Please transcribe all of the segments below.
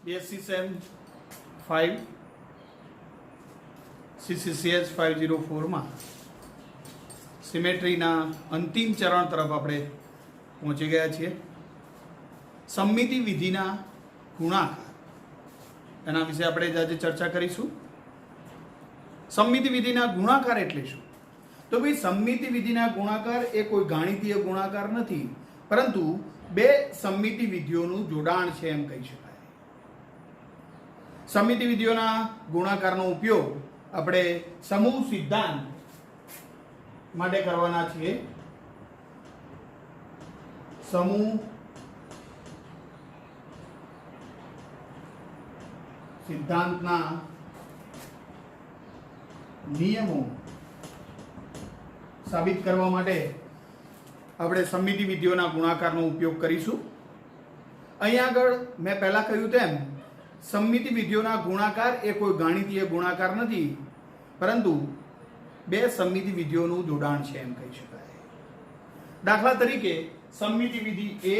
BSc Sem 5 CCCH 504 માં સિમેટ્રીના અંતિમ ચરણ તરફ આપણે પહોંચી ગયા છીએ. સમમિતિ વિધિના ગુણાકાર એના વિશે આપણે આજે ચર્ચા કરીશું. સમમિતિ વિધિના ગુણાકાર એટલે શું? તો ભાઈ, સમમિતિ વિધિના ગુણાકાર એ કોઈ ગાણિતીય ગુણાકાર નથી, પરંતુ બે સમમિતિ વિધિઓનું જોડાણ છે એમ કહી શકાય. સમમિતિ વિધિઓના ગુણાકારનો ઉપયોગ આપણે સમૂહ સિદ્ધાંત માટે કરવાના છીએ. સમૂહ સિદ્ધાંતના નિયમો સાબિત કરવા માટે આપણે સમમિતિ વિધિઓના ગુણાકારનો ઉપયોગ કરીશું. અહીંયા આગળ મેં પહેલા કહ્યું તેમ સમમિતિ વિધિઓના ગુણાકાર એ કોઈ ગાણિતીય ગુણાકાર નથી, પરંતુ બે સમમિતિ વિધિઓનું જોડાણ છે એમ કહી શકાય. દાખલા તરીકે સમમિતિ વિધિ A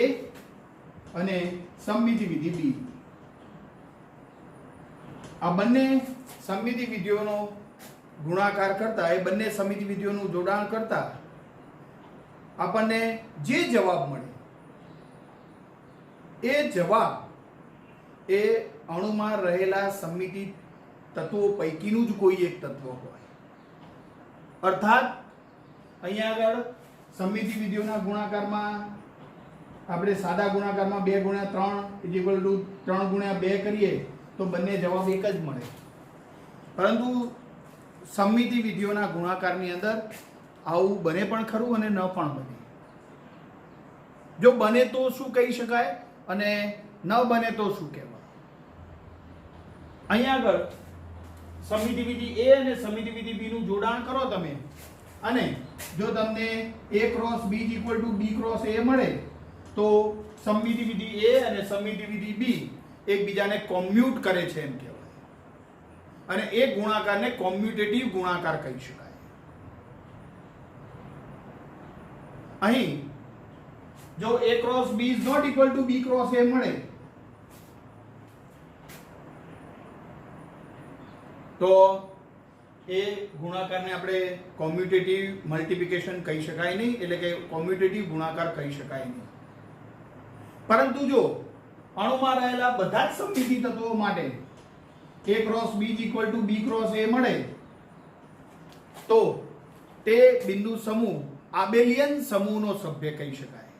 અને સમમિતિ વિધિ B, આ બંને સમમિતિ વિધિઓનો ગુણાકાર કરતા, એ બંને સમમિતિ વિધિઓનું જોડાણ કરતા આપણને જે જવાબ મળે એ જવાબ એ અણુમાં રહેલા સમમિતિ તત્વો પૈકીનું જ કોઈ એક તત્વ હોય. અર્થાત અહીંયા આગળ સમમિતિ વિધિઓના ગુણાકારમાં આપણે સાદા ગુણાકારમાં 2 ગુણ્યા 3 3 ગુણ્યા 2 કરીએ તો બંને જવાબ એક જ મળે. પરંતુ સમમિતિ વિધિઓના ગુણાકારની અંદર આવું બને પણ ખરું અને ન પણ બને. જો બને તો શું કહી શકાય અને ન બને તો શું કહેવાય? અહીંયા આગળ સમમિતિ વિધિ A અને સમમિતિ વિધિ B નું જોડાણ કરો તમે, અને જો તમને A cross B B cross A મળે તો સમમિતિ વિધિ A અને સમમિતિ વિધિ B એકબીજાને કોમ્યુટ કરે છે એમ કહેવાય, અને એ ગુણાકારને કોમ્યુટેટિવ ગુણાકાર કહી શકાય. અહીં જો A cross B is not equal to B cross A મળે તો એ ગુણાકારને આપણે કોમ્યુટેટિવ મલ્ટિપ્લિકેશન કહી શકાય નહીં, એટલે કે કોમ્યુટેટિવ ગુણાકાર કહી શકાય નહીં. પરંતુ જો અણુમાં રહેલા બધા જ સમમિતિ તત્વો માટે A cross B B cross A મળે તો તે બિંદુ સમૂહ આબેલિયન સમૂહનો સભ્ય કહી શકાય.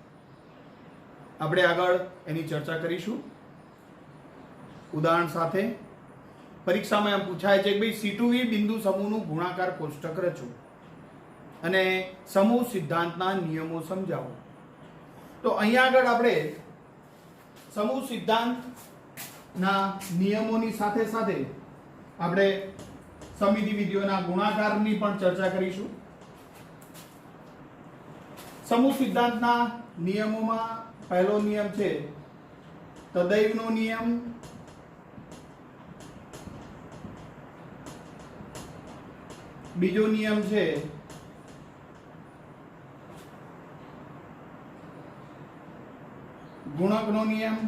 આપણે આગળ એની ચર્ચા કરીશું ઉદાહરણ સાથે. પરીક્ષામાં એમ પૂછાય છે કે ભાઈ C2V બિંદુ સમૂહનું ગુણાકાર કોષ્ટક રચો અને સમૂહ સિદ્ધાંતના નિયમો સમજાવો. તો અહીંયા આગળ આપણે સમૂહ સિદ્ધાંતના નિયમોની સાથે સાથે આપણે સમમિતિ વિધિઓના ગુણાકારની પણ ચર્ચા કરીશું. સમૂહ સિદ્ધાંતના નિયમોમાં પહેલો નિયમ છે તદૈવનો નિયમ. બીજો નિયમ છે ગુણકનો નિયમ.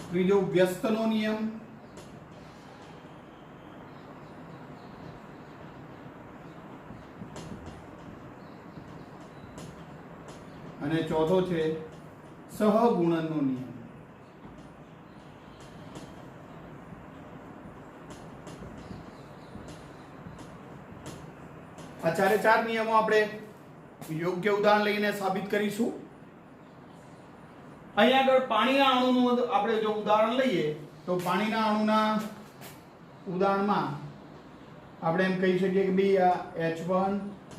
ત્રીજો વ્યસ્તનો નિયમ. અને ચોથો છે સહગુણનનો નિયમ. આ ચારે ચાર નિયમો આપણે યોગ્ય ઉદાહરણ લઈને સાબિત કરીશું. અહીંયા આગળ પાણીના અણુનું આપણે જો ઉદાહરણ લઈએ તો પાણીના અણુના ઉદાહરણમાં આપણે એમ કહી શકીએ કે ભાઈ આ H1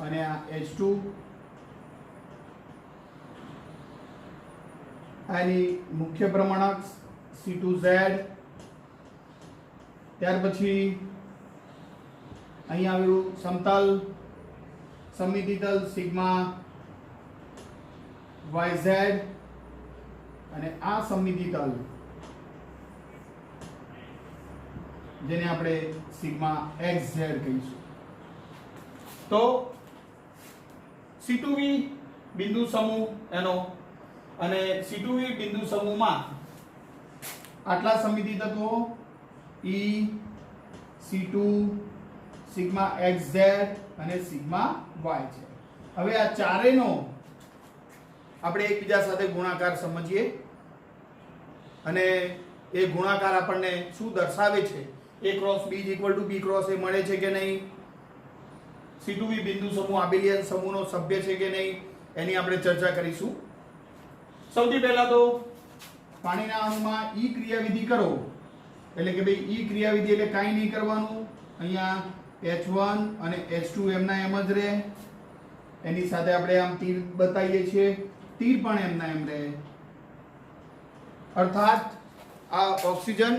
અને આ H2, આની મુખ્ય પ્રમાણક C2Z. ત્યાર પછી અહીં આવ્યું સમતલ સમમિતિ તલ સિગ્મા YZ, અને આ સમમિતિ તલ જેને આપણે સિગ્મા XZ કહીશું. તો C2V બિંદુ સમૂહ એનો અને C2V બિંદુ સમૂહમાં આટલા સમમિતિ તત્વો E C2 સિગ્મા xz અને સિગ્મા y છે. હવે આ ચારેયનો આપણે એકબીજા સાથે ગુણાકાર સમજીએ અને એ ગુણાકાર આપણને શું દર્શાવે છે, A cross B B cross A મળે છે કે નહીં, C2V બિંદુ સમૂહ આબેલિયન સમૂહનો સભ્ય છે કે નહીં, એની આપણે ચર્ચા કરીશું. સૌથી પહેલા તો પાણીના અણુમાં E ક્રિયાવિધિ કરો એટલે કે ભાઈ E ક્રિયાવિધિ એટલે કાંઈ નહીં કરવાનું, અહીંયા H1 અને H2 એમના એમ જ રહે, એની સાથે આપણે આમ તીર બતાવીએ છીએ, તીર પણ એમના એમ રહે. અર્થાત આ ઓક્સિજન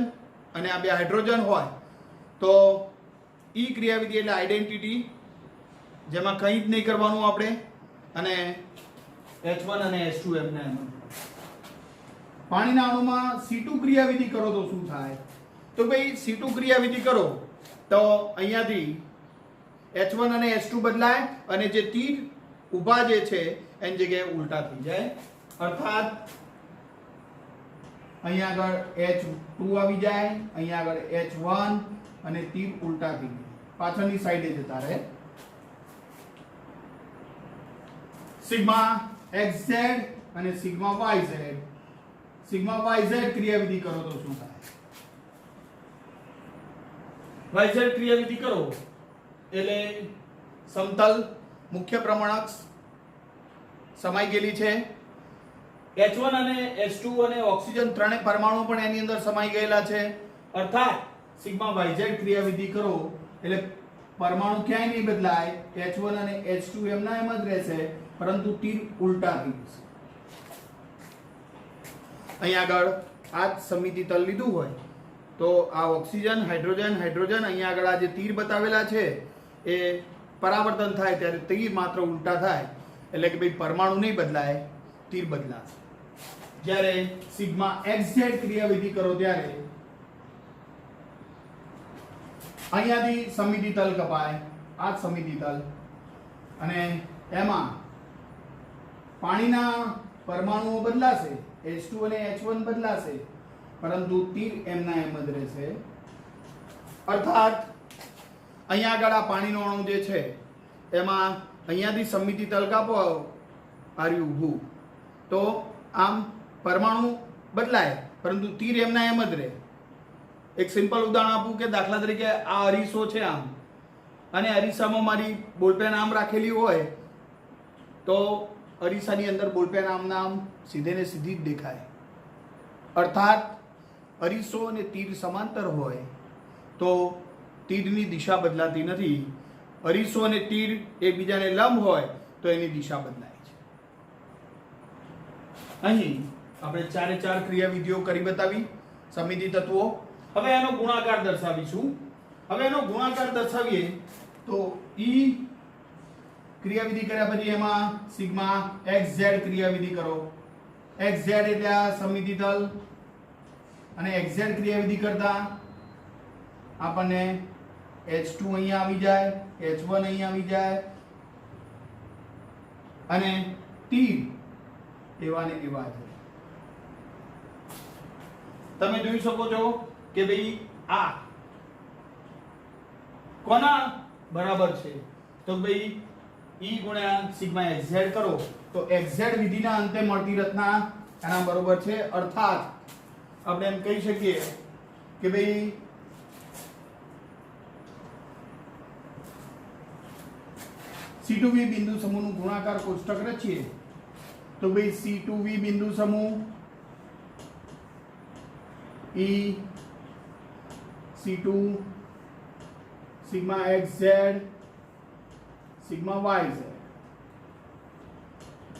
અને આ બે હાઇડ્રોજન હોય તો E ક્રિયાવિધિ એટલે આઈડેન્ટિટી, જેમાં કંઈ જ નહીં કરવાનું આપણે, અને H1 અને H2 એમના એમ. પાણીના અણુમાં C2 ક્રિયાવિધિ કરો તો શું થાય, તો ભાઈ C2 ક્રિયાવિધિ કરો તો અહીંયાથી H1 અને H2 બદલાય અને જે તીર ઊભા જે છે એની જગ્યાએ ઉલટા થઈ જાય. અર્થાત અહીંયા આગળ H2 આવી જાય, અહીંયા આગળ H1 અને તીર ઉલટા થઈ જાય, પાછળની સાઈડે જતા રહે. સિગ્મા xz અને સિગ્મા yz, સિગ્મા yz ક્રિયાવિધિ કરો તો શું થાય, yz ક્રિયાવિધિ કરો એટલે સમતલ મુખ્ય પ્રમાણક સમાઈ ગયેલી છે. H1 અને H2 અને ઓક્સિજન ત્રણેય પરમાણુ પણ એની અંદર સમાઈ ગયેલા છે. અર્થાત સિગ્મા yz ક્રિયાવિધિ કરો એટલે પરમાણુ ક્યાંય નહીં બદલાય, H1 અને H2 એમના એમ જ રહેશે, પરંતુ તીર ઉલટા થઈ જશે. અહીંયા આગળ આ જ સમિતિ તલ લીધું હોય તો આ ઓક્સિજન હાઇડ્રોજન હાઇડ્રોજન અહીંયા આગળ આ જે તીર બતાવેલા છે એ પરાવર્તન થાય ત્યારે તીર માત્ર ઉલટા થાય, એટલે કે ભાઈ પરમાણુ નહીં બદલાય, તીર બદલાશે. જ્યારે સિગ્મા xz ક્રિયાવિધિ કરો ત્યારે અહીંયાથી સમિતિ તલ કપાય, આ જ સમિતિ તલ, અને એમાં પાણીના પરમાણુઓ બદલાશે, H2 અને H1 બદલાશે, પરંતુ તીર એમના એમ જ રહેશે. અર્થાત અહીંયા આગળ આ પાણીનો અણુ જે છે એમાં અહીંયાથી સમિતિ તલ કાપો આર્યું ઊભું તો આમ પરમાણુ બદલાય પરંતુ તીર એમના એમ જ રહે. એક સિમ્પલ ઉદાહરણ આપું કે દાખલા તરીકે આ અરીસો છે આમ, અને અરીસામાં મારી બોલપેન આમ રાખેલી હોય તો અરીસાની અંદર બોલપેન આમ સીધે ને સીધી જ દેખાય. અર્થાત અરીસો અને તીર સમાંતર હોય તો તીરની દિશા બદલાતી નથી, અરીસો અને તીર એકબીજાને લંબ હોય તો એની દિશા બદલાય છે. અહીં આપણે ચારે ચાર ક્રિયાવિધિઓ કરી બતાવી, સમિતિ તત્વો. હવે એનો ગુણાકાર દર્શાવીશું. હવે એનો ગુણાકાર દર્શાવીએ તો E ક્રિયાવિધિ કર્યા પછી એમાં સિગ્મા xz ક્રિયાવિધિ કરો, xz એટલે આ સમિતિ તલ, અને xz ક્રિયાવિધિ કરતા આપણને H2 અહીંયા આવી જાય, H1 અહીંયા આવી જાય, અને તીર એવા ને એવા છે. તમે જોઈ શકો છો કે ભાઈ આ કોના બરાબર છે, તો ભાઈ E ગુણ્યા સિગ્મા xz કરો તો xz વિધિના અંતે મળતી રચના એના બરોબર છે. અર્થાત આપણે એમ કહી શકીએ કે ભાઈ C2V બિંદુ સમૂહનું ગુણાકાર કોષ્ટક રચીએ તો ભાઈ C2V બિંદુ સમૂહ E C2 sigma xz sigma yz,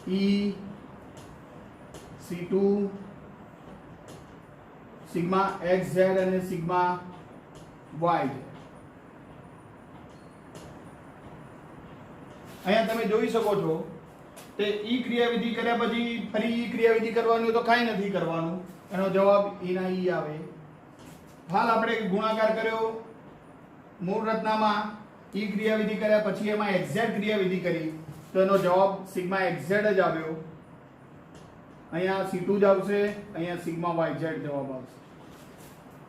E C2 sigma xz અને સિગ્મા yz. અહીંયા તમે જોઈ શકો છો તે E ક્રિયાવિધિ કર્યા પછી ફરી E ક્રિયાવિધિ કરવાની તો કાંઈ નથી કરવાનું, એનો જવાબ E ના E આવે. હાલ આપણે ગુણાકાર કર્યો મૂળ રચનામાં E ક્રિયાવિધિ કર્યા પછી એમાં એક્ઝેક્ટ ક્રિયાવિધિ કરી તો એનો જવાબ સિગ્મા xz જ આવ્યો. અહીંયા C2 જ આવશે, અહીંયા સિગ્મા yz જવાબ આવશે.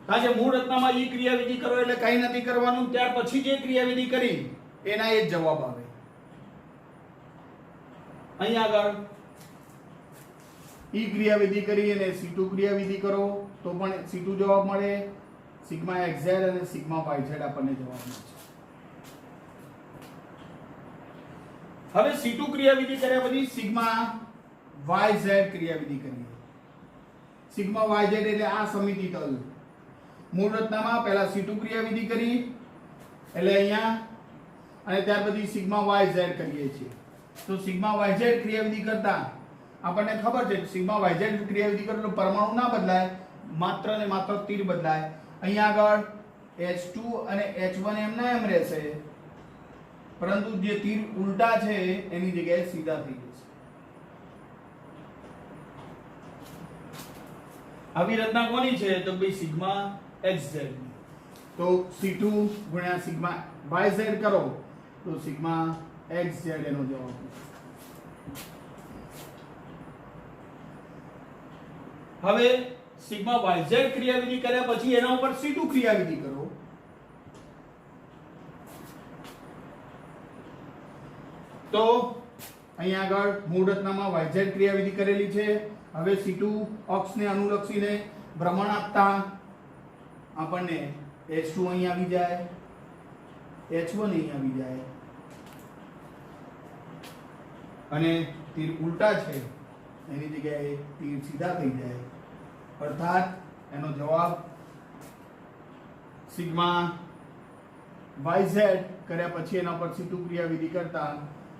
કારણ કે મૂળ રચનામાં ઈ ક્રિયાવિધિ કરો એટલે કંઈ નથી કરવાનું, ત્યાર પછી જે ક્રિયાવિધિ કરી એના એ જ જવાબ આવે. અહીંયા આગળ ઈ ક્રિયાવિધિ કરી અને C2 ક્રિયાવિધિ કરો તો પણ C2 જવાબ મળે, સિગ્મા xz અને સિગ્મા yz આપણને જવાબ મળશે. હવે C2 ક્રિયાવિધિ કર્યા પછી સિગ્મા yz ક્રિયાવિધિ કરીએ. સિગ્મા yz એટલે આ સમિતિ તલ. મૂળ રચનામાં પહેલા C2 ક્રિયાવિધિ કરી એટલે અહીંયા અને ત્યાર પછી સિગ્મા yz કરીએ છીએ. તો સિગ્મા yz ક્રિયાવિધિ કરતા આપણને ખબર છે સિગ્મા yz ક્રિયાવિધિ કરો એટલે પરમાણુ ના બદલાય, માત્ર ને માત્ર તીર બદલાય. અહીંયા આગળ H2 અને H1 એમના એમ રહેશે, પરંતુ જે તીર ઉલટા છે એની જગ્યાએ સીધા થઈ જશે. આવી રચના કોની છે? તો ભાઈ સિગ્મા xz. તો C2 ગુણ્યા સિગ્મા yz કરો તો સિગ્મા xz એનો જવાબ. હવે સિગ્મા yz ક્રિયાવિધિ કર્યા પછી એના ઉપર C2 ક્રિયાવિધિ કરો. તો અહીંયા આગળ મૂળ રચનામાં yz ક્રિયાવિધિ કરેલી છે. હવે C2 અક્ષને અનુલક્ષીને ભ્રમણ આપતા આપણને H2 અહીં આવી જાય, H1 અહીં આવી જાય અને તીર ઉલટા છે એની જગ્યાએ તીર સીધા થઈ જાય. અર્થાત એનો જવાબ સિગ્મા yz કર્યા પછી એના પર C2 ક્રિયાવિધિ કરતા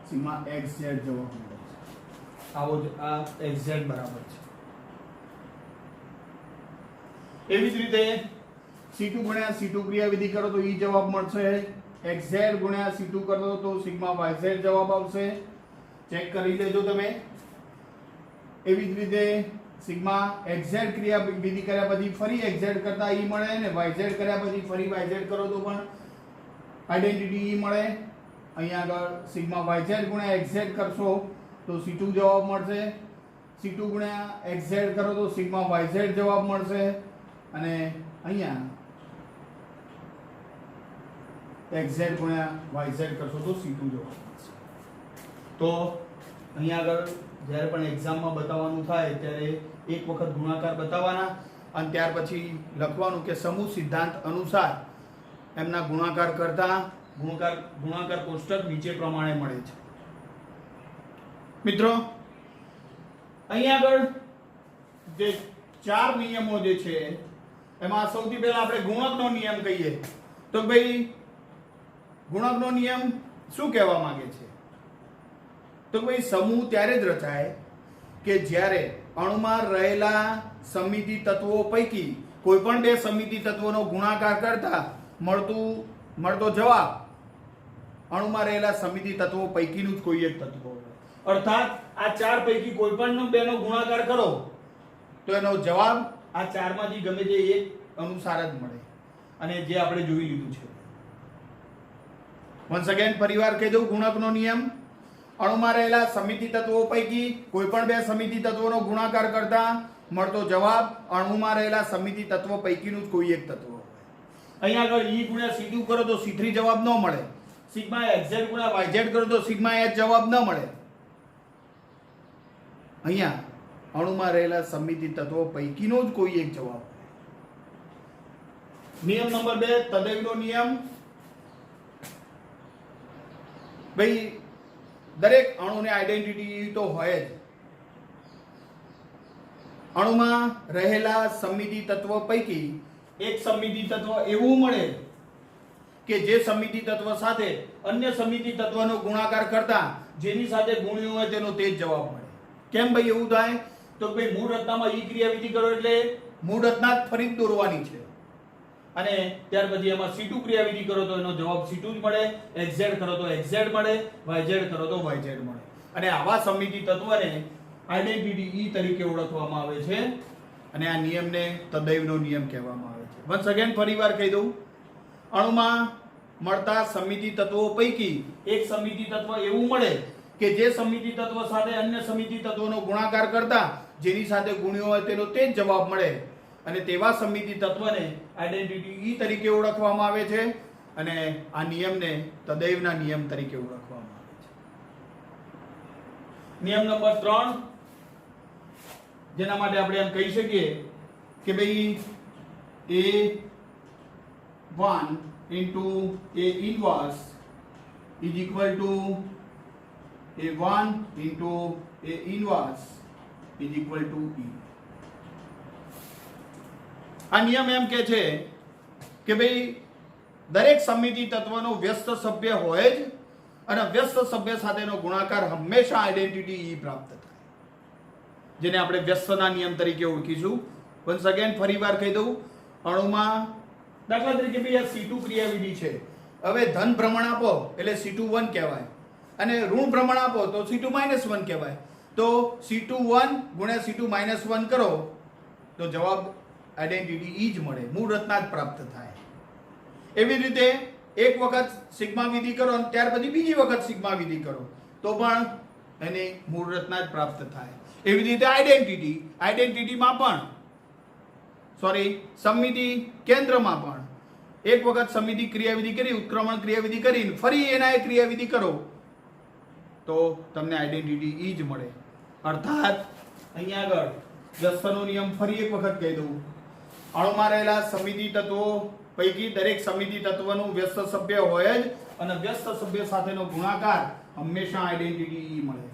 સિગ્મા xz જવાબ મળે છે. આવો જ આ xz બરાબર છે. એવી જ રીતે C2 ગુણ્યા C2 ક્રિયાવિધિ કરો તો ઈ જવાબ મળશે. xz ગુણ્યા C2 કરો તો સિગ્મા yz જવાબ આવશે. ચેક કરી લેજો તમે. એવી જ રીતે સિગ્મા xz ક્રિયાવિધિ કર્યા પછી ફરી xz કરતા ઈ મળે ને yz કર્યા પછી ફરી yz કરો તો પણ આઈડેન્ટિટી ઈ મળે. અહીંયા આગળ સિગ્મા yz ગુણ્યા xz કરશો તો C2 જવાબ મળશે. C2 ગુણ્યા xz કરો તો સિગ્મા yz જવાબ મળશે અને અહીંયા xz ગુણ્યા yz કરશો તો C2 જવાબ મળશે. તો અહીંયા આગળ જ્યારે પણ એક્ઝામમાં બતાવવાનું થાય ત્યારે એક વખત ગુણાકાર બતાવવાના અને ત્યાર પછી લખવાનું કે સમૂહ સિદ્ધાંત અનુસાર એમના ગુણાકાર કરતા ગુણાકાર કોષ્ટક નીચે પ્રમાણે મળે છે. મિત્રો અહીંયા આગળ જે 4 નિયમો જે છે એમાં સૌથી પહેલા આપણે ગુણકનો નિયમ કહીએ તો ભાઈ ગુણકનો નિયમ શું કહેવા માંગે છે? તો ભાઈ સમૂહ ત્યારે જ રચાય કે જ્યારે અણુમાં રહેલા સમિતિ તત્વો પૈકી કોઈ પણ બે સમિતિ તત્વોનો ગુણાકાર કરતા મળતો જવાબ અણુમાં રહેલા સમિતિ તત્વો પૈકીનું જ કોઈ એક તત્વ હોય. અર્થાત આ 4 પૈકી કોઈ પણ બેનો ગુણાકાર કરો તો એનો જવાબ આ 4 માંથી ગમે તે એક અનુસાર જ મળે અને જે આપણે જોઈ લીધું છે. વન્સ અગેન ફરીવાર કહી દઉં ગુણકનો નિયમ. અણુમાં રહેલા સમિતિ તત્વો પૈકી કોઈ પણ બે સમિતિ તત્વોનો ગુણાકાર કરતા મળતો જવાબ અણુમાં રહેલા સમિતિ તત્વો પૈકીનું જ કોઈ એક તત્વ હોય. અહીંયા આગળ E ગુણ્યા C2 કરો તો C3 જવાબ ન મળે. સિગ્મા xz ગુણ્યા yz કરો તો સિગ્મા h જવાબ ન મળે. અહીંયા અણુમાં રહેલા સમિતિ તત્વો પૈકીનો જ કોઈ એક જવાબ. નિયમ નંબર 2 તદૈવનો નિયમ. ભાઈ દરેક અણુને આઈડેન્ટિટી તો હોય જ. અણુમાં રહેલા સમિતિ તત્વ પૈકી એક સમિતિ તત્વ એવું મળે કે જે સમિતિ તત્વ સાથે અન્ય સમિતિ તત્વનો ગુણાકાર કરતા જેની સાથે ગુણ્યું હોય તેનો તે જ જવાબ મળે. કેમ ભાઈ એવું થાય? તો ભાઈ મૂળ રચનામાં ઈ ક્રિયાવિધિ કરો એટલે મૂળ રચના જ ફરી દોરવાની છે અને ત્યાર પછી એમાં C2 ક્રિયાવિધિ કરો તો એનો જવાબ C2 જ મળે, xz કરો તો xz મળે, yz કરો તો yz મળે. અને આવા સમિતિ તત્વને આઈડેન્ટિટી E તરીકે ઓળખવામાં આવે છે અને આ નિયમને તદૈવનો નિયમ કહેવામાં આવે છે. વન્સ અગેન ફરીવાર કહી દઉં. અણુમાં મળતા સમિતિ તત્વો પૈકી એક સમિતિ તત્વ એવું મળે કે જે સમમિતિ તત્વ સાથે અન્ય સમમિતિ તત્વોનો ગુણાકાર કરતા જેની સાથે ગુણ્યો હોય તેનો તે જ જવાબ મળે અને તેવા સમમિતિ તત્વને આઈડેન્ટિટી ઈ તરીકે ઓળખવામાં આવે છે અને આ નિયમને તદૈવના નિયમ તરીકે ઓળખવામાં આવે છે. નિયમ નંબર 3, જેના માટે આપણે એમ કહી શકીએ કે ભાઈ A1 into A inverse is equal to A1 into A inverse is equal to E. આ નિયમ એમ કહે છે કે ભાઈ દરેક સમમિતિ તત્વનો વ્યસ્ત સભ્ય હોય જ અને વ્યસ્ત સભ્ય સાથેનો ગુણાકાર હંમેશા આઈડેન્ટિટી E પ્રાપ્ત થાય, જેને આપણે વ્યસ્તના નિયમ તરીકે ઓળખીશું. વન્સ અગેન ફરીવાર કહી દઉં, અણુમાં દાખલા તરીકે ભાઈ આ C2 ક્રિયાવિધિ છે. હવે ધન ભ્રમણ આપો એટલે C21 કહેવાય અને ઋણ ભ્રમણ આપો તો C2-1 કહેવાય. તો C21 ગુણ્યા C2-1 કરો તો જવાબ આઈડેન્ટિટી E જ મળે, મૂળ રચના જ પ્રાપ્ત થાય. એવી રીતે એક વખત સિગ્મા વિધિ કરો અને ત્યાર પછી બીજી વખત સિગ્મા વિધિ કરો તો પણ એની મૂળ રચના જ પ્રાપ્ત થાય. એવી રીતે આઈડેન્ટિટીમાં પણ સમમિતિ કેન્દ્રમાં પણ એક વખત સમમિતિ ક્રિયાવિધિ કરી, ઉત્ક્રમણ ક્રિયાવિધિ કરીને ફરી એના એક ક્રિયાવિધિ કરો તો તમને આઈડેન્ટિટી E જ મળે. અર્થાત અહીંયા આગળ વ્યસ્તનો નિયમ ફરી એક વખત કહી દઉં, અણુમાં રહેલા સમમિતિ તત્વો પૈકી દરેક સમમિતિ તત્વનું વ્યસ્ત સભ્ય હોય જ અને વ્યસ્ત સભ્ય સાથેનો ગુણાકાર હંમેશા આઈડેન્ટિટી E મળે.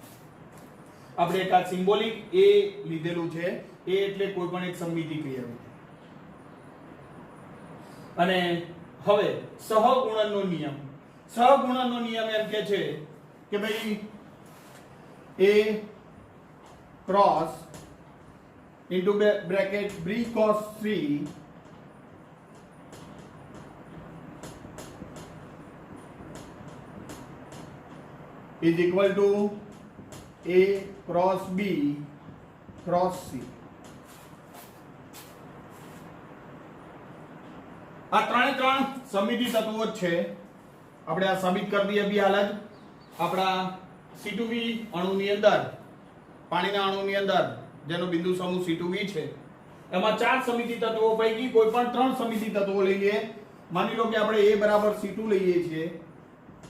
આપણે એક આ સિમ્બોલિક A લીધેલું છે. A એટલે કોઈ પણ એક સમમિતિ ક્રિયાવિધિ. અને હવે સહગુણનનો નિયમ. સહગુણનનો નિયમ એમ કહે છે કે ભાઈ A cross into bracket B cos 3 is equal to A cross B cross C. આ ત્રણ સમમિતિ તત્વો જ છે. આપણે આ સાબિત કરી દઈએ અભી હાલ જ. આપણા C2V અણુની અંદર, પાણીના અણુની અંદર જેનો બિંદુ સમૂહ C2V છે, એમાં 4 સમમિતિ તત્વો પૈકી કોઈ પણ 3 સમમિતિ તત્વો લઈએ. માની લો કે આપણે A બરાબર C2 લઈએ છીએ,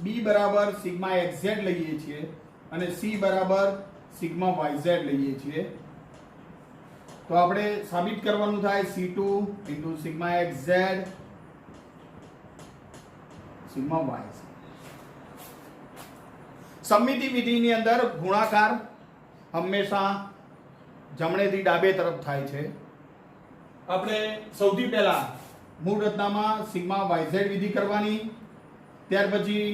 B બરાબર સિગ્મા xz લઈએ છીએ અને C બરાબર સિગ્મા yz લઈએ છીએ. તો આપણે સાબિત કરવાનું થાય C2 into sigma xz sigma yz. સમમિતિ વિધિની અંદર ગુણાકાર હંમેશા જમણેથી ડાબે તરફ થાય છે. આપણે સૌથી પહેલા મૂળ રચનામાં સિગ્મા yz વિધિ કરવાની, ત્યાર પછી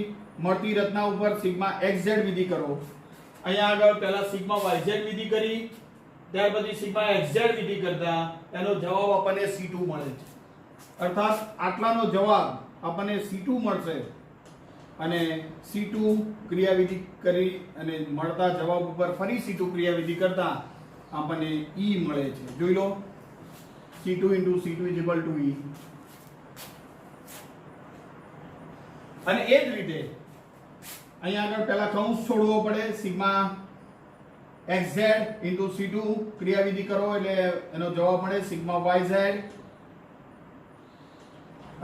મળતી રચના ઉપર સિગ્મા xz વિધિ કરો. અહીંયા આગળ પહેલા સિગ્મા yz વિધિ કરી, ત્યાર પછી સિગ્મા xz વિધિ કરતા એનો જવાબ આપણને C2 મળે છે. અર્થાત આટલાનો જવાબ આપણને C2 મળશે અને C2 ક્રિયાવિધિ કરી અને મળતા જવાબ ઉપર ફરી C2 ક્રિયાવિધિ કરતા આપણને E મળે છે. જોઈ લો, C2 into C2 is equal to E. અને એ જ રીતે અહીંયા આગળ પહેલા કૌંસ છોડવો પડે. સિગ્મા xz into C2 ક્રિયાવિધિ કરો એટલે એનો જવાબ મળે સિગ્મા yz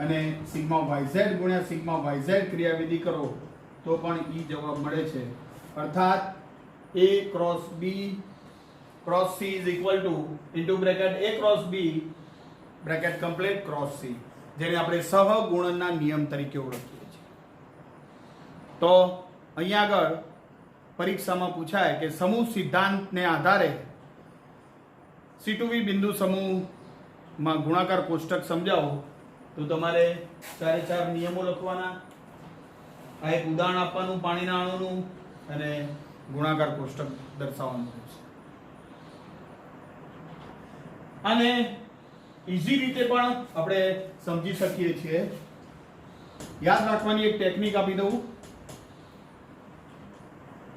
અને સિગ્મા yz ગુણ્યા સિગ્મા yz ક્રિયાવિધિ કરો તો પણ E જવાબ મળે છે. અર્થાત A cross B cross C is equal to into bracket A cross B bracket complete cross C, જેને આપણે સહગુણનના નિયમ તરીકે ઓળખીએ છીએ. તો અહીંયા આગળ પરીક્ષામાં પૂછાય કે સમૂહ સિદ્ધાંતને આધારે C2V બિંદુ સમૂહમાં ગુણાકાર કોષ્ટક સમજાવો તો તમારે 4 નિયમો લખવાના, આ એક ઉદાહરણ આપવાનું પાણીના અણુનું અને ગુણાકાર કોષ્ટક દર્શાવવાનું છે. અને ઈઝી રીતે પણ આપણે સમજી શકીએ છીએ. યાદ રાખવાની એક ટેકનિક આપી દઉં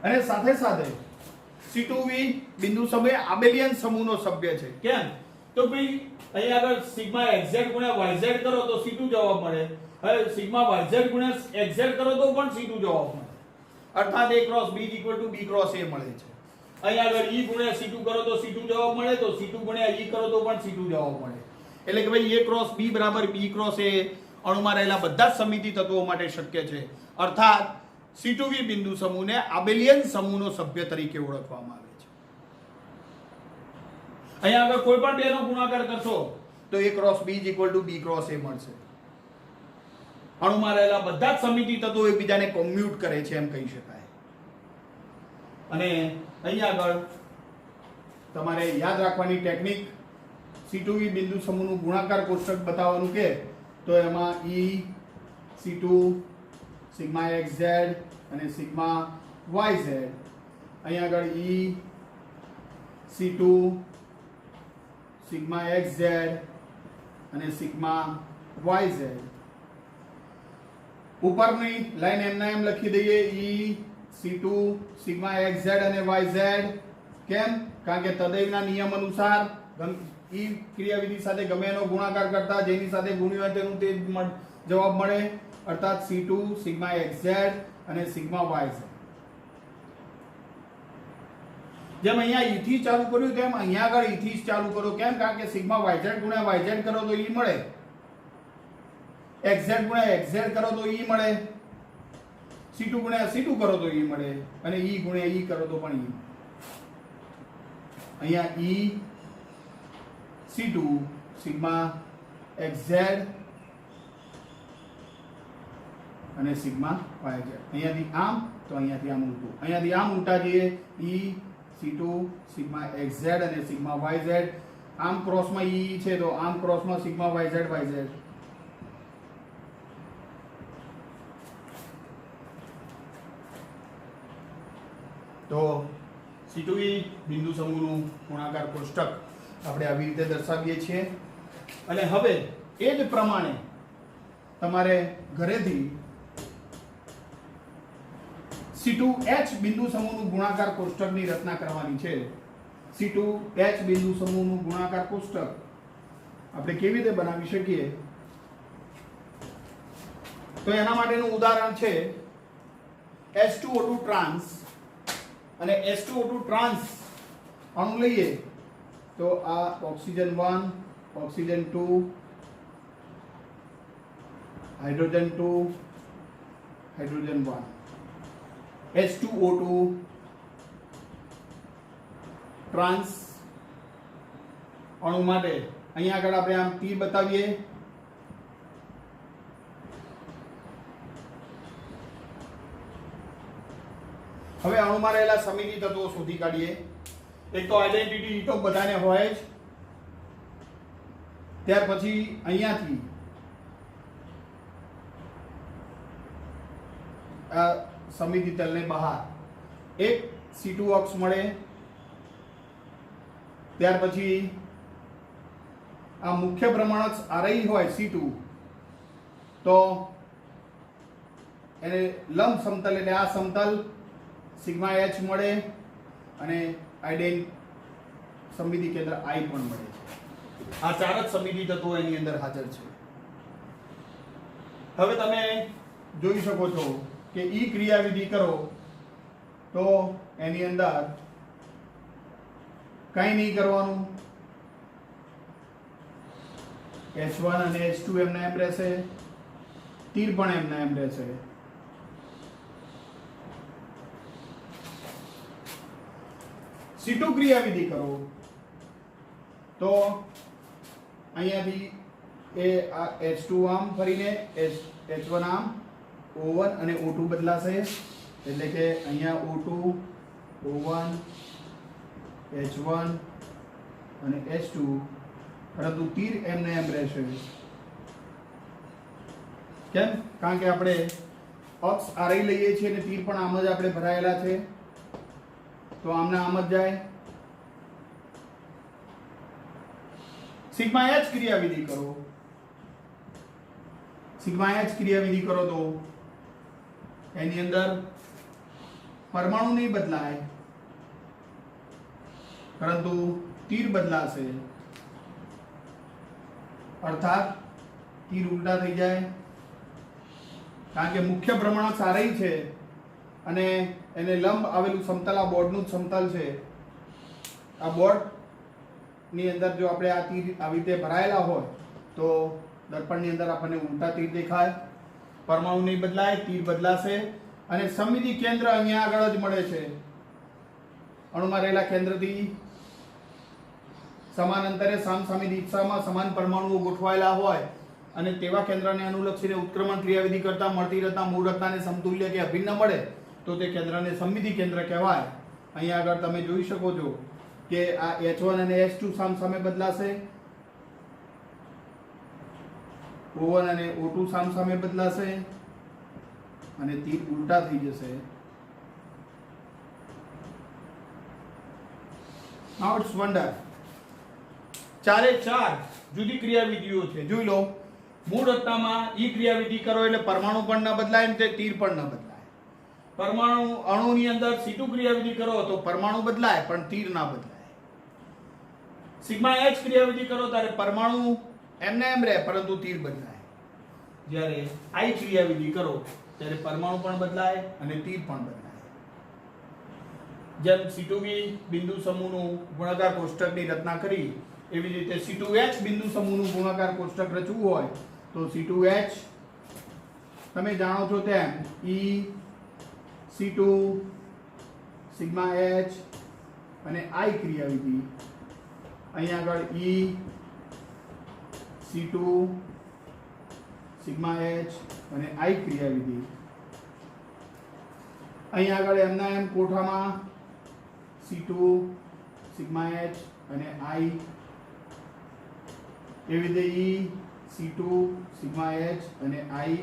અને સાથે સાથે C2V બિંદુ સમૂહ આબેલિયન સમૂહનો સભ્ય છે. કેમ? તો ભાઈ અહીં આગળ સિગ્મા xz ગુણ્યા yz કરો તો C2 જવાબ મળે. હવે સિગ્મા yz ગુણ્યા xz કરો તો પણ C2 જવાબ મળે. અર્થાત A cross B equal to B cross A મળે છે. અહીં આગળ E ગુણ્યા C2 કરો તો C2 જવાબ મળે, તો C2 ગુણ્યા E કરો તો પણ C2 જવાબ મળે. એટલે કે ભાઈ A ક્રોસ B બરાબર B ક્રોસ A અણુમાં રહેલા બધા જ સમિતિ તત્વો માટે શક્ય છે. અર્થાત C2V બિંદુ સમૂહને આબેલિયન સમૂહનો સભ્ય તરીકે ઓળખવામાં આવે છે. અહીંયા આગળ કોઈ પણ બેનો ગુણાકાર કરશો તો A cross B equal to B cross A મળશે. અણુમાં રહેલા બધા જ સમિતિ તત્વો એકબીજાને કોમ્યુટ કરે છે એમ કહી શકાય. અને અહીંયા આગળ તમારે યાદ રાખવાની ટેકનિક, C2V બિંદુ સમૂહનું ગુણાકાર કોષ્ટક બતાવવાનું કે તો એમાં E C2 સિગ્મા xz અને સિગ્મા yz, અહીંયા આગળ E C2 સિગ્મા xz અને સિગ્મા yz. ઉપરની લાઈન એમના એમ લખી દઈએ E C2 સિગ્મા xz અને yz. કેમ? કારણ કે તદૈવના નિયમ અનુસાર E ક્રિયાવિધિ સાથે ગમે એનો ગુણાકાર કરતા જેની સાથે ગુણ્યું હોય તેનું તે જવાબ મળે. અર્થાત C2 સિગ્મા xz અને સિગ્મા yz. જેમ અહીંયા E થી ચાલુ કર્યું તેમ અહીંયા આગળ E થી ચાલુ કરો. કેમ? કારણ કે સિગ્મા yz ગુણ્યા yz કરો તો E મળે, xz ગુણ્યા xz કરો તો E મળે, C2 ગુણ્યા C2 કરો તો E મળે, અને E ગુણ્યા E કરો તો પણ E. અહીંયા E C2 સિગ્મા xz અને સિગ્મા yz. અહીંયાથી આમ તો અહીંયાથી આમ ઉલટું, અહીંયાથી આમ ઉલટા જઈએ. E C2 સિગ્મા xz અને સિગ્મા yz. આમ ક્રોસમાં E છે તો આમ ક્રોસમાં સિગ્મા yz yz. તો C2V બિંદુ સમૂહનું ગુણાકાર કોષ્ટક આપણે આવી રીતે દર્શાવીએ છીએ. અને હવે એ જ પ્રમાણે તમારે ઘરેથી C2H બિંદુ સમૂહનું ગુણાકાર કોષ્ટકની રચના કરવાની છે. C2H બિંદુ સમૂહનું ગુણાકાર કોષ્ટક આપણે કેવી રીતે બનાવી શકીએ? તો એના માટેનું ઉદાહરણ છે H2O2 ટ્રાન્સ અને H2O2 ટ્રાન્સ અણુ લઈએ તો આ oxygen 1, oxygen 2, hydrogen 2, hydrogen 1. H2O2 trans અણુ માટે અહીંયા આગળ આપણે આમ તીર બતાવીએ. હવે અણુમાં રહેલા સમિતિ તત્વો શોધી કાઢીએ. એક તો આઇડેન્ટિટી તો બધાને હોય જ. ત્યાર પછી અહીંયાથી આ સમિતિ તલને બહાર એક C2 અક્ષ મળે. ત્યાર પછી આ મુખ્ય ભ્રમણઅક્ષ RI હોય C2 તો એને લંબ સમતલ એટલે આ સમતલ સિગ્મા H મળે અને આઇડેન સમિતિ કેન્દ્ર I પણ મળે છે. આ ચાર જ સમિતિ તત્વો એની અંદર હાજર છે. હવે તમે જોઈ શકો છો કે E ક્રિયાવિધિ કરો તો એની અંદર કંઈ નહીં કરવાનું. H1 અને H2 એમના એમ રહેશે, તીર પણ એમના એમ રહેશે. C2 ક્રિયાવિધિ કરો તો અહીંયાથી એ આ H2 આમ ફરીને H1 આમ O1 અને O2 બદલાશે. એટલે કે અહીંયા O2 O1 H1 અને H2, પરંતુ તીર એમને એમ રહેશે. કેમ? કારણ કે આપણે અક્ષ RI લઈએ છીએ અને તીર પણ આમ જ આપણે ભરાયેલા છે તો આમને આમ જ જાય. સિગ્મા H ક્રિયાવિધિ કરો. સિગ્મા H ક્રિયાવિધિ કરો તો એની અંદર પરમાણુ નહીં બદલાય પરંતુ તીર બદલાશે. અર્થાત તીર ઉલટા થઈ જાય. કારણ કે મુખ્ય ભ્રમણઅક્ષ RI છે અને એને લંબ આવેલું સમતલ આ બોર્ડનું જ સમતલ છે. આ બોર્ડની અંદર જો આપણે આ તીર આવી રીતે ભરાયેલા હોય તો દર્પણની અંદર આપણને ઉલટા તીર દેખાય. પરમાણુ નહીં બદલાય, તીર બદલાશે. અને સમમિતિ કેન્દ્ર અહીંયા આગળ જ મળે છે. અણુમાં રહેલા કેન્દ્રથી સમાન અંતરે સામસામી દિશામાં સમાન પરમાણુઓ ગોઠવાયેલા હોય અને તેવા કેન્દ્રને અનુલક્ષીને ઉત્ક્રમણ ક્રિયાવિધિ કરતા મળતી રચના મૂળ રચનાને સમતુલ્ય કે અભિન્ન મળે તો તે કેન્દ્રને સમમિતિ કેન્દ્ર કહેવાય. અહીંયા આગળ તમે જોઈ શકો છો કે આ H1 અને H2 સામસામે બદલાશે, O1 અને O2 સામસામે બદલાશે અને તીર ઉલટા થઈ જશે. Now it's wonder. ચારે ચાર જુદી ક્રિયાવિધિઓ છે. જોઈ લો, મૂળ રચનામાં ઈ ક્રિયાવિધિ કરો એટલે પરમાણુ પણ ન બદલાય અને તે તીર પણ ન બદલાય. પરમાણુ અણુની અંદર C2 ક્રિયાવિધિ કરો તો પરમાણુ બદલાય પણ તીર ના બદલાય. સિગ્મા H ક્રિયાવિધિ કરો ત્યારે પરમાણુ એમને એમ રહે પરંતુ તીર બદલાય. જ્યારે I ક્રિયાવિધિ કરો ત્યારે પરમાણુ પણ બદલાય અને તીર પણ બદલાય. જેમ C2V બિંદુ સમૂહનું ગુણાકાર કોષ્ટકની રચના કરી એવી રીતે C2H બિંદુ સમૂહનું ગુણાકાર કોષ્ટક રચવું હોય તો C2H તમે જાણો છો તેમ E C2 સિગ્મા H અને I ક્રિયાવિધિ. અહીંયા આગળ E C2 સિગ્મા H અને I ક્રિયાવિધિ. અહીંયા આગળ એમના એમ કોઠામાં C2 સિગ્મા H અને I, એવી રીતે E C2 સિગ્મા H અને I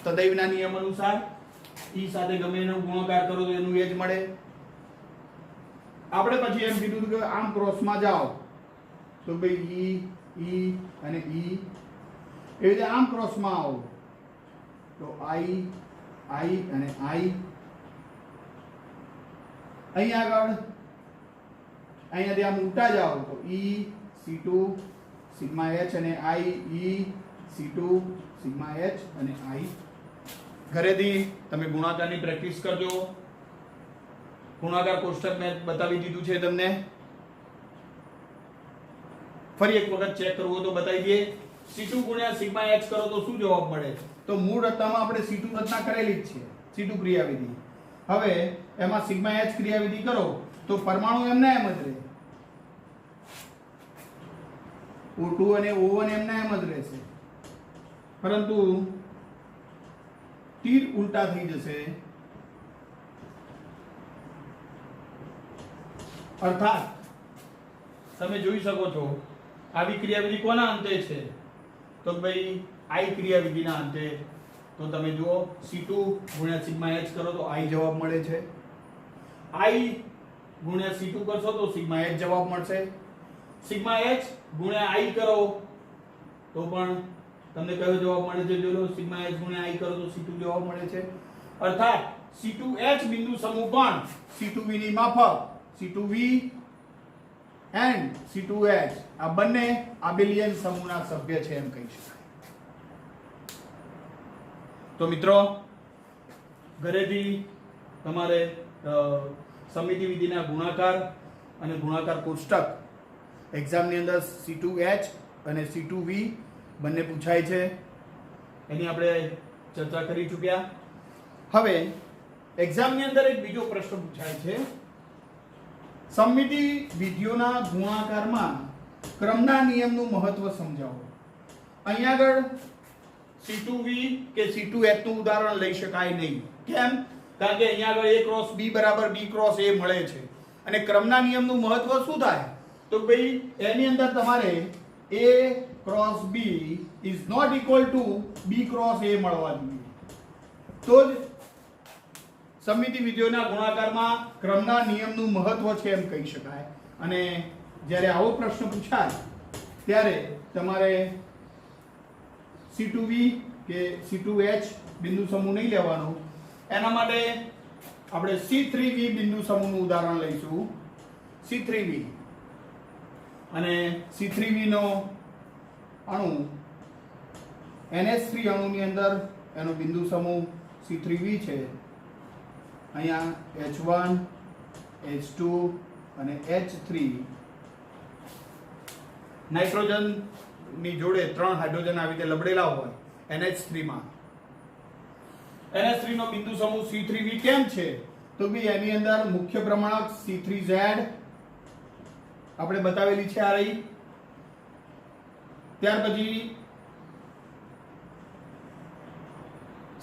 તદૈવના નિયમ અનુસાર E સાથે ગમે એનો ગુણાકાર કરો તો એનું એ જ મળે. આપણે પછી એમ કીધું કે આમ ક્રોસમાં જાઓ તો ભાઈ E અને E, એવી રીતે આમ ક્રોસમાં આવો તો I અને I. અહીંયા આગળ અહીંયાથી આમ ઉલટા જાઓ તો E C2 સિગ્મા H અને I, E C2 sigma H અને I. ઘરેથી તમે ગુણાકારની પ્રેક્ટિસ કરજો. ગુણાકાર કોષ્ટક મેં બતાવી દીધું છે તમને. ફરી એક વખત ચેક કરવું તો બતાવી દઈએ. C2 ગુણ્યા સિગ્મા H કરો તો શું જવાબ મળે? તો મૂળ રચનામાં આપણે C2 રચના કરેલી જ છે, C2 ક્રિયાવિધિ. હવે એમાં સિગ્મા H ક્રિયાવિધિ કરો તો પરમાણુ એમના એમ જ રહે, O2 અને O1 એમના એમ જ રહેશે પરંતુ તીર ઉલટા થઈ જશે. અર્થાત તમે જોઈ શકો છો આવી ક્રિયાવિધિ કોના અંતે છે તો ભાઈ I ક્રિયાવિધિના અંતે. તો તમે જુઓ C2 ગુણ્યા સિગ્મા H કરો તો I જવાબ મળે છે. I ગુણ્યા C2 કરશો તો સિગ્મા H જવાબ મળશે. સિગ્મા H ગુણ્યા I કરો તો પણ તમને કયો જવાબ મળે છે? જો લો, સિગ્મા H ગુણ્યા I કરો તો C2 જવાબ મળે છે. અર્થાત C2H બિંદુ સમૂહ પણ C2V ની માફક C2V and C2H આ બંને આબેલિયન સમૂહના સભ્ય છે એમ કહી શકાય. તો મિત્રો, ઘરેથી તમારે સમમિતિ વિધિના ગુણાકાર અને ગુણાકાર કોષ્ટક એક્ઝામની અંદર C2H અને C2V બંને પૂછાય છે, એની આપણે ચર્ચા કરી ચૂક્યા. હવે એક્ઝામની અંદર એક બીજો પ્રશ્ન પૂછાય છે, સમમિતિ વિધિઓના ગુણાકારમાં ક્રમના નિયમનું મહત્વ સમજાવો. અહીંયા આગળ C2V કે C2H નું ઉદાહરણ લઈ શકાય નહીં. કેમ? કારણ કે અહીંયા આગળ A ક્રોસ B બરાબર B ક્રોસ A મળે છે અને ક્રમના નિયમનું મહત્વ શું થાય તો ભાઈ એની અંદર તમારે A cross B is not equal to B cross A મળવા જોઈએ. તો જ સમમિતિ વિધિઓના ગુણાકારમાં ક્રમના નિયમનું મહત્વ છે એમ કહી શકાય. અને જ્યારે આવો પ્રશ્ન પૂછાય ત્યારે તમારે C2V કે C2H બિંદુ સમૂહ નહીં લેવાનો. એના માટે આપણે C3V બિંદુ સમૂહનું ઉદાહરણ લઈશું. C3V અને C3V નો અણુ NH3 અણુની અંદર એનો બિંદુ સમૂહ C3V છે, અહીંયા H1 H2 અને H3 નાઇટ્રોજન ની જોડે 3 હાઇડ્રોજન આવી રીતે લબડેલા હોય NH3 માં. NH3 નો બિંદુ સમૂહ C3V કેમ છે તો ભાઈ એની અંદર મુખ્ય પ્રમાણક C3Z આપણે બતાવેલી છે આ રહી. ત્યાર પછી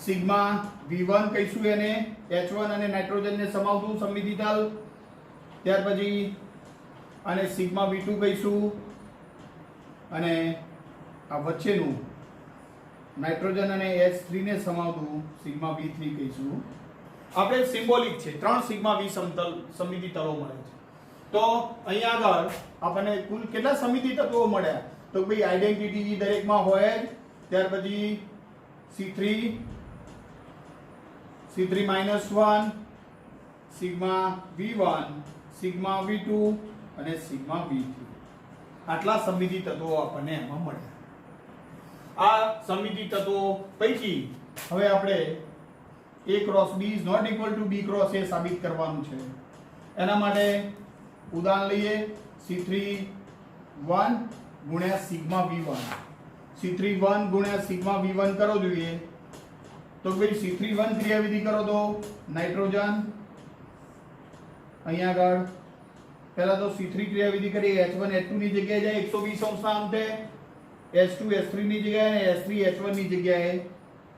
સિગ્મા V1 કહીશું એને, H1 અને નાઇટ્રોજન ને સમાવતું સમમિતિ તલ. ત્યાર પછી આને સિગ્મા V2 કહીશું અને આ વચ્ચેનું નાઇટ્રોજન અને H3 ને સમાવતું સિગ્મા V3 કહીશું. આપણે સિમ્બોલિક છે 3 સિગ્મા V સમમિતિ તલો મળે છે. તો અહીંયા આગળ આપણને કુલ કેટલા સમમિતિ તત્વો મળ્યા તો ભાઈ આઈડેન્ટિટી દરેકમાં હોય જ. ત્યાર પછી C3-1 sigma V1 sigma V2 અને સિગ્મા V3 આટલા સમમિતિ તત્વો આપણને એમાં મળ્યા. આ સમમિતિ તત્વો પૈકી હવે આપણે A cross B is not equal to B cross A સાબિત કરવાનું છે. એના માટે ઉદાહરણ લઈએ. C3-1 ગુણ્યા સિગ્મા V1 C3-1 ગુણ્યા સિગ્મા V1 કરો જોઈએ તો ભાઈ C3-1 ક્રિયાવિધિ કરો તો નાઇટ્રોજન અહીંયા આગળ પહેલા તો C3 ક્રિયાવિધિ કરીએ H1 H2 ની જગ્યાએ જાય 120 અંશના અંતે, H2 H3 ની જગ્યાએ અને H3 H1 ની જગ્યાએ,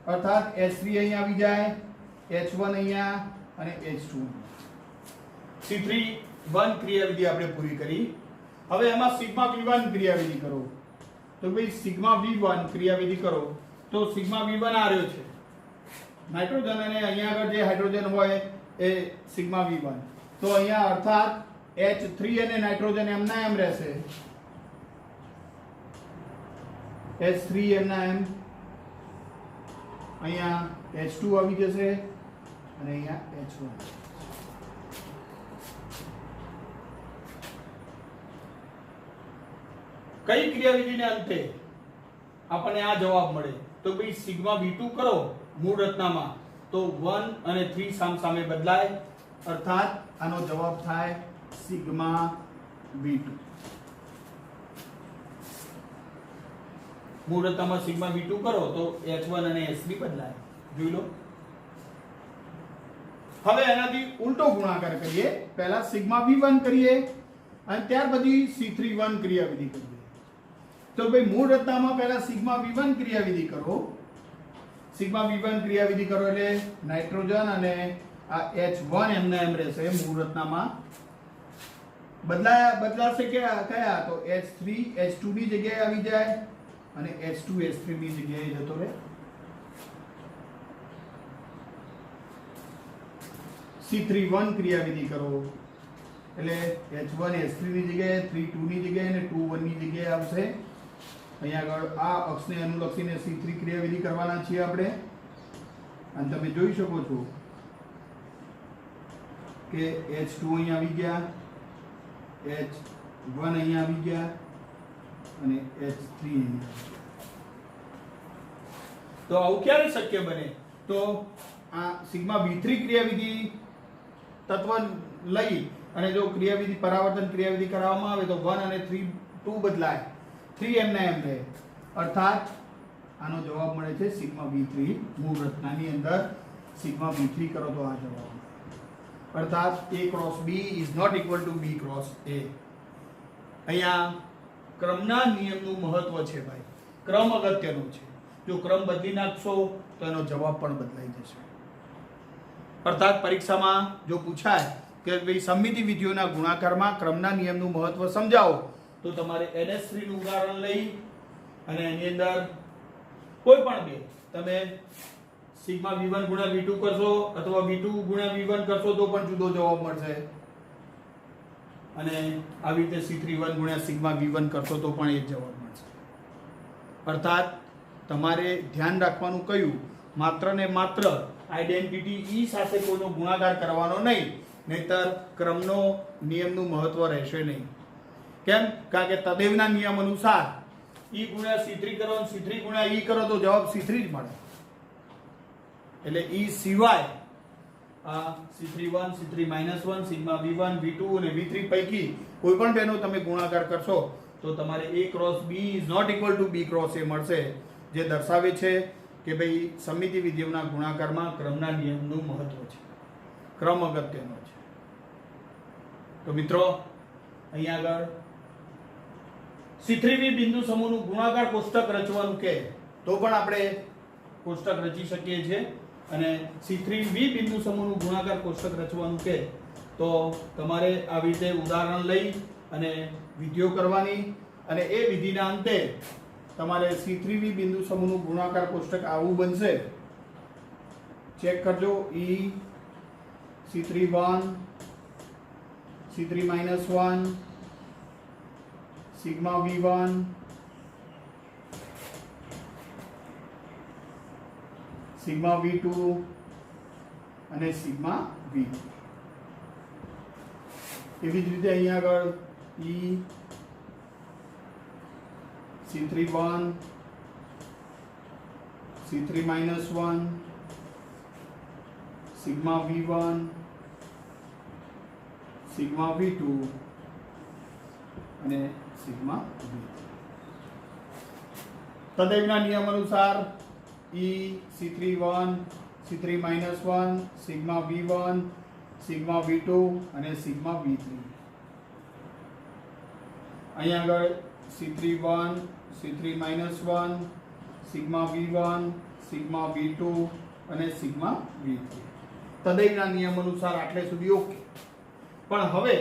અર્થાત H3 અહીંયા આવી જાય, H1 અહીંયા અને H2. C3-1 ક્રિયાવિધિ આપણે પૂરી કરી. હવે એમાં સિગ્મા V1 ક્રિયાવિધિ કરો તો ભાઈ સિગ્મા V1 ક્રિયાવિધિ કરો તો સિગ્મા V1 આ રહ્યો છે નાઇટ્રોજન અને અહીંયા આગળ જે હાઇડ્રોજન હોય એ સિગ્મા V1. તો અહીંયા અર્થાત H3 અને નાઇટ્રોજન એમના એમ રહેશે, H3 એમના એમ, અહીંયા H2 આવી જશે અને અહીંયા H1. કઈ ક્રિયાવિધિને અંતે આપણને આ જવાબ મળે તો ભાઈ સિગ્મા V2 કરો મૂળ રચનામાં તો 1 અને 3 સામસામે બદલાય, અર્થાત આનો જવાબ થાય સિગ્મા V2. મૂળ રચનામાં સિગ્મા V2 કરો તો H1 અને H3 બદલાય. જોઈ લો. હવે એનાથી ઉલટો ગુણાકાર કરીએ. પહેલા સિગ્મા V1 કરીએ અને ત્યાર પછી C3-1 ક્રિયાવિધિ કરીએ. તો ભાઈ મૂળ રચનામાં પહેલા સિગ્મા V1 ક્રિયાવિધિ કરો. સિગ્મા V1 ક્રિયાવિધિ કરો એટલે નાઇટ્રોજન અને આ H1 એમના એમ રહેશે. મૂળ રચનામાં બદલાશે કયા તો H3 H2 ની જગ્યાએ આવી જાય અને H2 H3 ની જગ્યાએ જતો રહે. C3-1 ક્રિયાવિધિ કરો એટલે H1 H3 ની જગ્યાએ 3 2 ની જગ્યાએ અને 2 1 ની જગ્યાએ આવશે. અહીંયા આગળ આ અક્ષને અનુલક્ષીને C3 ક્રિયાવિધિ કરવાના છીએ આપણે. અને તમે જોઈ શકો છો કે H2 અહીંયા આવી ગયા, H1 અહીંયા આવી ગયા અને H3 અહીંયા આવી ગયા. તો આવું ક્યારે શક્ય બને તો આ સિગ્મા V3 ક્રિયાવિધિ તત્વ લઈ અને જો ક્રિયાવિધિ પરાવર્તન ક્રિયાવિધિ કરવામાં આવે તો 1 અને 3 2 બદલાય, 3 એમના એમ રહે, અર્થાત આનો જવાબ મળે છે સિગ્મા V3. મૂળ રચનાની અંદર સિગ્મા V3 કરો તો આ જવાબ, અર્થાત A cross B is not equal to B cross A. અહીંયા ક્રમના નિયમનું મહત્વ છે ભાઈ. ક્રમ અગત્યનો છે. જો ક્રમ બદલી નાખશો તો એનો જવાબ પણ બદલાઈ જશે. અર્થાત પરીક્ષામાં જો પૂછાય કે ભાઈ સમમિતિ વિધિઓના ગુણાકારમાં ક્રમના નિયમનું મહત્વ સમજાવો તો તમારે NH3 નું ઉદાહરણ લઈ અને એની અંદર કોઈ પણ બે તમે સિગ્મા V1 ગુણ્યા V2 કરશો અથવા V2 ગુણ્યા V1 કરશો તો પણ જુદો જવાબ મળશે અને આવી રીતે C3-1 ગુણ્યા સિગ્મા V1 કરશો તો પણ એ જ જવાબ મળશે. અર્થાત તમારે ધ્યાન રાખવાનું કયું માત્ર ને માત્ર આઈડેન્ટિટી E સાથે કોઈનો ગુણાકાર કરવાનો નહીં, નહીતર ક્રમનો નિયમનું મહત્વ રહેશે નહીં. કેમ? કારણ કે તદેવના નિયમ અનુસાર E ગુણ્યા C3 કરો અને C3 ગુણ્યા E કરો તો જવાબ C3 જ મળે. એટલે E સિવાય આ C31 C3-1 sigma V1 V2 અને V3 પૈકી કોઈ પણ બેનો તમે ગુણાકાર કરશો તો તમારે A cross B is not equal to B cross A મળશે, જે દર્શાવે છે કે ભાઈ સમમિતિ વિધેયોના ગુણાકારમાં ક્રમના નિયમનું મહત્વ છે, ક્રમ અગત્યનો છે. તો મિત્રો અહીંયા આગળ C3V બિંદુ સમૂહનું ગુણાકાર કોષ્ટક રચવાનું કે તો પણ આપણે કોષ્ટક રચી શકીએ છીએ, અને C3V બિંદુ સમૂહનું ગુણાકાર કોષ્ટક રચવાનું કે તો તમારે આવી રીતે ઉદાહરણ લઈ અને વિધિઓ કરવાની, અને એ વિધિના અંતે તમારે C3V બિંદુ સમૂહનું ગુણાકાર કોષ્ટક આવું બનશે. ચેક કરજો. E C31 C3-1 sigma V1 sigma V2 અને સિગ્મા V3. એવી જ રીતે અહીંયા આગળ E C31 C3-1 sigma V1 sigma V2 અને સિગ્મા V3. તદેવના નિયમ અનુસાર E C31 C3-1 sigma V1 sigma V2 અને સિગ્મા V3. અહીંયા આગળ C31 C3-1 sigma V1 sigma V2 અને સિગ્મા V3. તદેવના નિયમ અનુસાર આટલે સુધી ઓકે. પણ હવે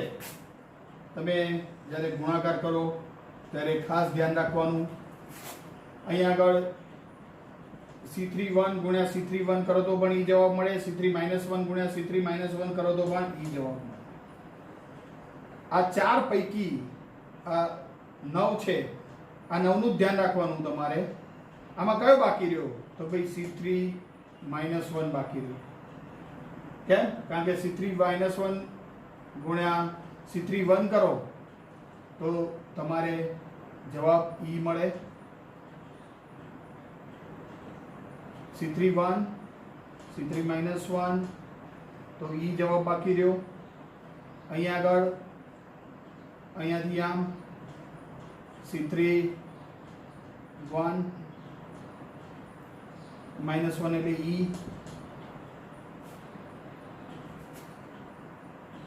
તમે જ્યારે ગુણાકાર કરો ત્યારે ખાસ ધ્યાન રાખવાનું, અહીંયા આગળ C31 ગુણ્યા C31 કરો તો પણ E જવાબ મળે, C3-1 ગુણ્યા C3-1 કરો તો પણ E જવાબ મળે. આ ચાર પૈકી આ 9 છે, આ 9 નું ધ્યાન રાખવાનું તમારે. આમાં કયો બાકી રહ્યો તો ભાઈ C3-1 બાકી રહ્યો. કેમ? કારણ કે C3-1 ગુણ્યા C31 કરો તો તમારે જવાબ E મળે. C31 C3-1 તો E જવાબ બાકી રહ્યો. અહીંયા આગળ અહીંયાથી આમ C3-1 એટલે E.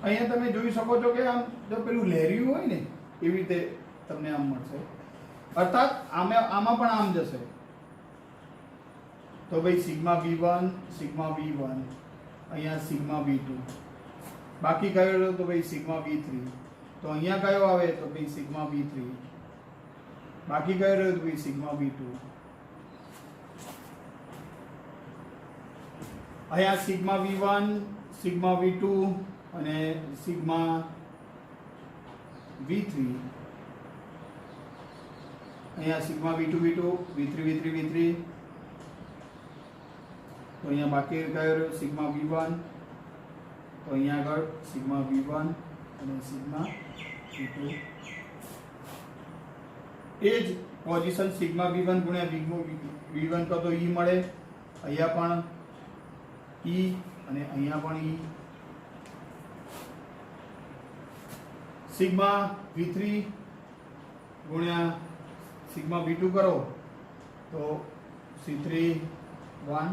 અહીંયા તમે જોઈ શકો છો કે આમ જો પેલું લહેરિયું હોય ને એવી રીતે તમને આમ મળશે, અર્થાત આમાં પણ આમ જશે. તો ભાઈ સિગ્મા V1 સિગ્મા V1 અહીંયા સિગ્મા V2, બાકી કયો રહ્યો તો ભાઈ સિગ્મા V3. તો અહીંયા કયો આવે તો ભાઈ સિગ્મા V3, બાકી કયો રહ્યો તો ભાઈ સિગ્મા V2. અહીંયા સિગ્મા V1 સિગ્મા V2 અને સિગ્મા V3. અહીંયા sigma V2 V2 V3 V3 V3. તો અહીંયા બાકી કયો રહ્યો સિગ્મા V1, તો અહીંયા આગળ સિગ્મા V1 અને સિગ્મા V2. એ જ પોઝિશન સિગ્મા V1 ગુણ્યા V1 કરો તો E મળે. અહીંયા પણ E અને અહીંયા પણ E. સિગ્મા V3 ગુણ્યા સિગ્મા V2 કરો તો C3-1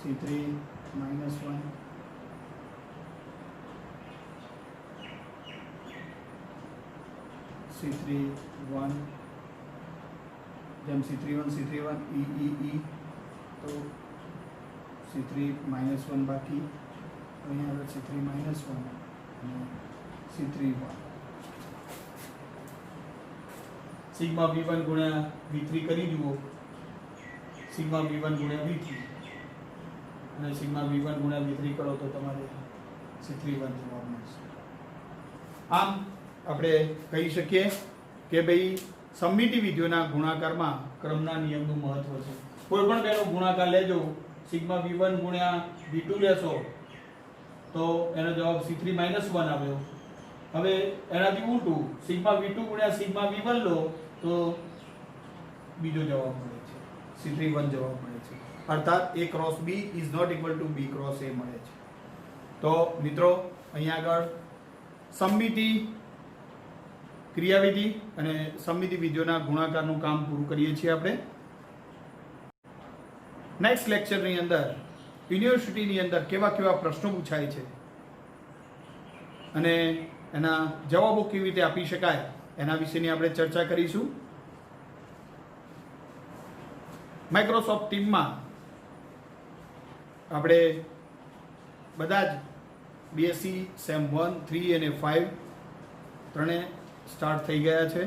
C3-1 C3-1 જેમ C31 E તો C3-1 બાકી, અહીંયા આગળ C3-1 અને C3-1. સિગ્મા V1 ગુણ્યા V3 કરી જુઓ, સિગ્મા V1 ગુણ્યા V3 અને સિગ્મા V1 ગુણ્યા V3 કરો તો તમારે C3-1 જવાબ મળશે. આમ આપણે કહી શકીએ કે ભાઈ સમમિતિ વિધેયોના ગુણાકારમાં ક્રમના નિયમનું મહત્વ છે. કોઈ પણ બેનો ગુણાકાર લેજો, સિગ્મા V1 ગુણ્યા V2 લેશો તો એનો જવાબ C3-1 આવ્યો. હવે એનાથી ઉલટું સિગ્મા V2 ગુણ્યા સિગ્મા V1 લો તો બીજો જવાબ મળે છે, C3-1 જવાબ મળે છે. અર્થાત A cross B is not equal to B cross A મળે છે. તો મિત્રો અહીંયા આગળ સમમિતિ ક્રિયાવિધિ અને સમમિતિ વિધિઓના ગુણાકારનું કામ પૂરું કરીએ છીએ આપણે. નેક્સ્ટ લેક્ચરની અંદર યુનિવર્સિટીની અંદર કેવા કેવા પ્રશ્નો પૂછાય છે અને એના જવાબો કેવી રીતે આપી શકાય એના વિશેની આપણે ચર્ચા કરીશું. માઇક્રોસોફ્ટ ટીમમાં આપણે બધા જ બીએસસી સેમ 1, 3 અને 5 ત્રણે સ્ટાર્ટ થઈ ગયા છે.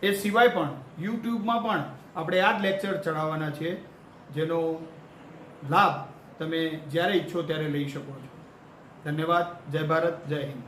એ સિવાય પણ યુટ્યુબમાં પણ આપણે આ જ લેક્ચર ચડાવવાના છે, જેનો લાભ તમે જ્યારે ઈચ્છો ત્યારે લઈ શકો છો. ધન્યવાદ. જય ભારત, જય હિન્દ.